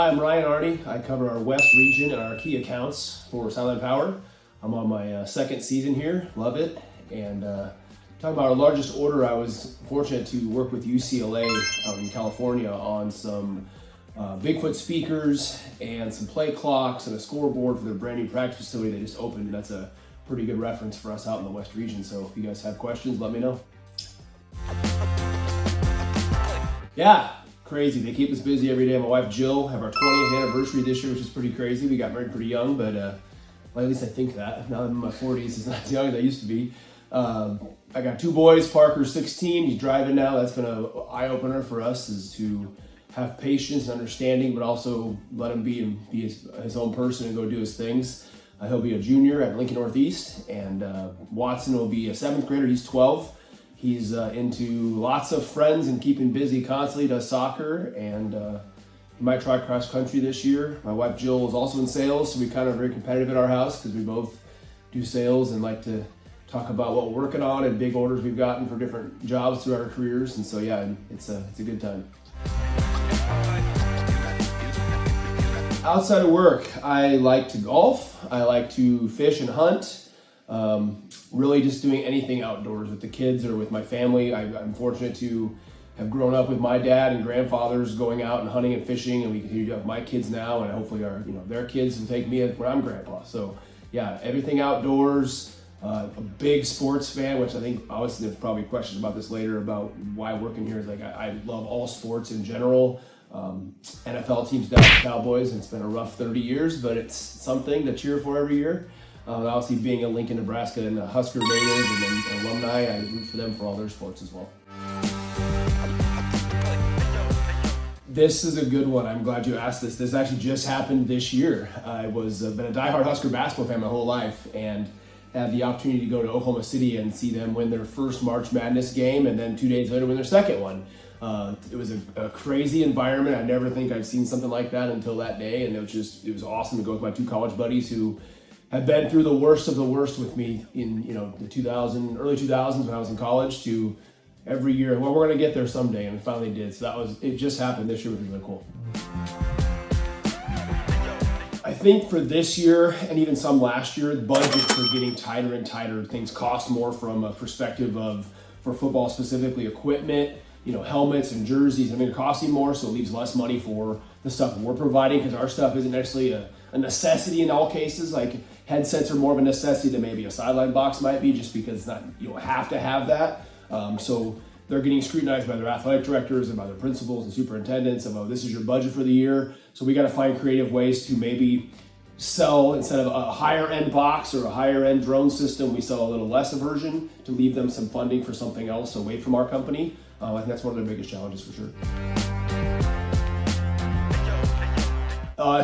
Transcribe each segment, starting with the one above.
Hi, I'm Aerni. I cover our West region and our key accounts for Sideline Power. I'm on my second season here, love it. And talking about our largest order, I was fortunate to work with UCLA out in California on some Bigfoot speakers and some play clocks and a scoreboard for their brand new practice facility they just opened. And that's a pretty good reference for us out in the West region. So if you guys have questions, let me know. Yeah. Crazy. They keep us busy every day. My wife Jill have our 20th anniversary this year, which is pretty crazy. We got married pretty young, but well, at least I think that. Now I'm in my 40s, it's not as young as I used to be. I got two boys. Parker's 16. He's driving now. That's been an eye-opener for us, is to have patience and understanding, but also let him be his own person and go do his things. He'll be a junior at Lincoln Northeast, and Watson will be a 7th grader. He's 12. He's into lots of friends and keeping busy constantly, does soccer, and he might try cross country this year. My wife Jill is also in sales, so we kind of very competitive at our house because we both do sales and like to talk about what we're working on and big orders we've gotten for different jobs through our careers. And so yeah, it's a good time. Outside of work, I like to golf. I like to fish and hunt. Really just doing anything outdoors with the kids or with my family. I'm fortunate to have grown up with my dad and grandfathers going out and hunting and fishing, and we continue to have my kids now, and hopefully their kids will take me when I'm grandpa. So yeah, everything outdoors. A big sports fan, which I think obviously there's probably questions about this later about why working here. Is like I love all sports in general. NFL teams, Dallas Cowboys, and it's been a rough 30 years, but it's something to cheer for every year. Obviously, being a Lincoln, Nebraska, and a Husker native and then alumni, I root for them for all their sports as well. This is a good one. I'm glad you asked this. This actually just happened this year. I was been a diehard Husker basketball fan my whole life, and had the opportunity to go to Oklahoma City and see them win their first March Madness game, and then 2 days later win their second one. It was a crazy environment. I never think I'd seen something like that until that day, and it was awesome to go with my two college buddies who have been through the worst of the worst with me in the early 2000s when I was in college, to every year, well, we're gonna get there someday, and we finally did. So it just happened this year, which was really cool. I think for this year and even some last year, the budgets are getting tighter and tighter. Things cost more from a perspective of, for football specifically, equipment, helmets and jerseys. I mean, they're costing more, so it leaves less money for the stuff we're providing, because our stuff isn't necessarily a necessity in all cases. Like headsets are more of a necessity than maybe a sideline box might be, just because it's not, you don't have to have that. So they're getting scrutinized by their athletic directors and by their principals and superintendents about, this is your budget for the year. So we got to find creative ways to maybe sell, instead of a higher end box or a higher end drone system, we sell a little less version to leave them some funding for something else away from our company. I think that's one of their biggest challenges for sure.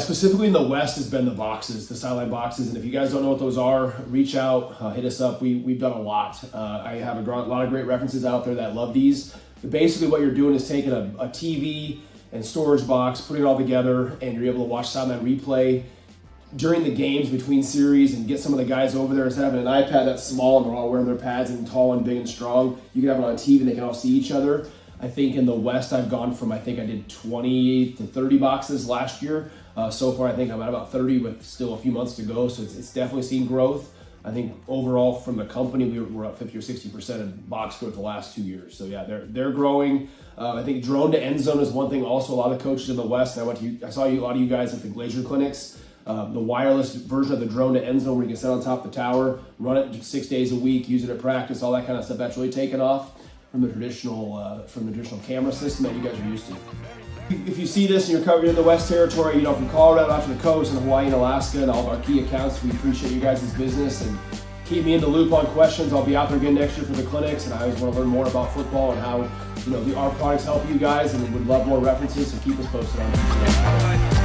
Specifically in the West has been the boxes, the sideline boxes. And if you guys don't know what those are, reach out, hit us up. We've done a lot. I have a lot of great references out there that love these. But basically what you're doing is taking a TV and storage box, putting it all together, and you're able to watch sideline replay during the games between series and get some of the guys over there. Instead of having an iPad that's small and they're all wearing their pads and tall and big and strong, you can have it on TV and they can all see each other. I think in the West, I've gone from, I think I did 20 to 30 boxes last year. So far, I think I'm at about 30 with still a few months to go. So it's definitely seen growth. I think overall from the company, we're up 50 or 60% in box growth the last 2 years. So yeah, they're growing. I think drone to end zone is one thing. Also, a lot of coaches in the West, and I saw a lot of you guys at the Glacier clinics. The wireless version of the drone to end zone, where you can sit on top of the tower, run it 6 days a week, use it at practice, all that kind of stuff. That's really taken off from the traditional camera system that you guys are used to. If you see this and you're covered in the West Territory, from Colorado out to the coast and Hawaii and Alaska and all of our key accounts, we appreciate you guys' business, and keep me in the loop on questions. I'll be out there again next year for the clinics, and I always want to learn more about football and how our products help you guys, and would love more references, so keep us posted on it.